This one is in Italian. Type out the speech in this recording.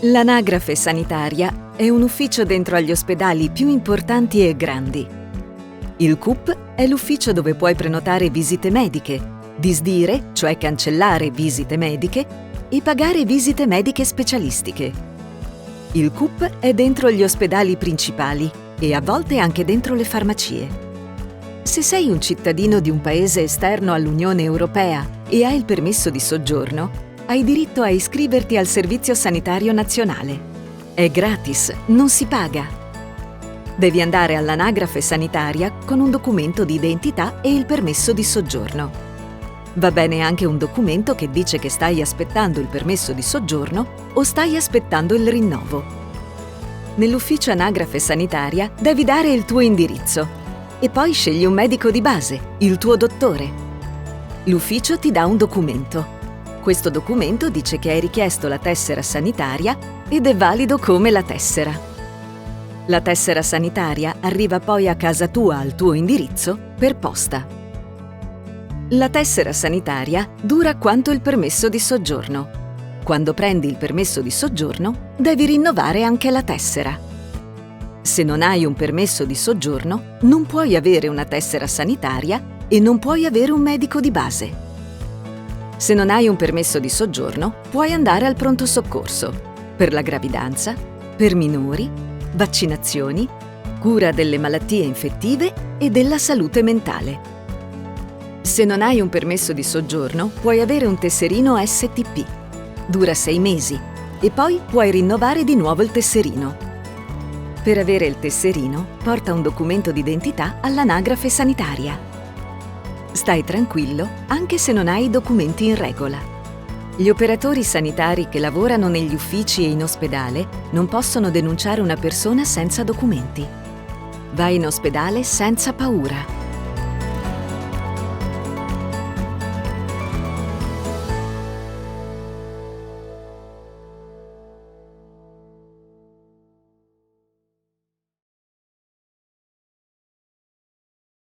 L'anagrafe sanitaria è un ufficio dentro agli ospedali più importanti e grandi. Il CUP è l'ufficio dove puoi prenotare visite mediche, disdire, cioè cancellare visite mediche, e pagare visite mediche specialistiche. Il CUP è dentro gli ospedali principali e a volte anche dentro le farmacie. Se sei un cittadino di un paese esterno all'Unione Europea e hai il permesso di soggiorno, hai diritto a iscriverti al Servizio Sanitario Nazionale. È gratis, non si paga. Devi andare all'anagrafe sanitaria con un documento di identità e il permesso di soggiorno. Va bene anche un documento che dice che stai aspettando il permesso di soggiorno o stai aspettando il rinnovo. Nell'ufficio anagrafe sanitaria devi dare il tuo indirizzo e poi scegli un medico di base, il tuo dottore. L'ufficio ti dà un documento. Questo documento dice che hai richiesto la tessera sanitaria ed è valido come la tessera. La tessera sanitaria arriva poi a casa tua al tuo indirizzo per posta. La tessera sanitaria dura quanto il permesso di soggiorno. Quando prendi il permesso di soggiorno, devi rinnovare anche la tessera. Se non hai un permesso di soggiorno, non puoi avere una tessera sanitaria e non puoi avere un medico di base. Se non hai un permesso di soggiorno, puoi andare al pronto soccorso per la gravidanza, per minori, vaccinazioni, cura delle malattie infettive e della salute mentale. Se non hai un permesso di soggiorno, puoi avere un tesserino STP. Dura 6 mesi e poi puoi rinnovare di nuovo il tesserino. Per avere il tesserino, porta un documento d'identità all'anagrafe sanitaria. Stai tranquillo anche se non hai i documenti in regola. Gli operatori sanitari che lavorano negli uffici e in ospedale non possono denunciare una persona senza documenti. Vai in ospedale senza paura.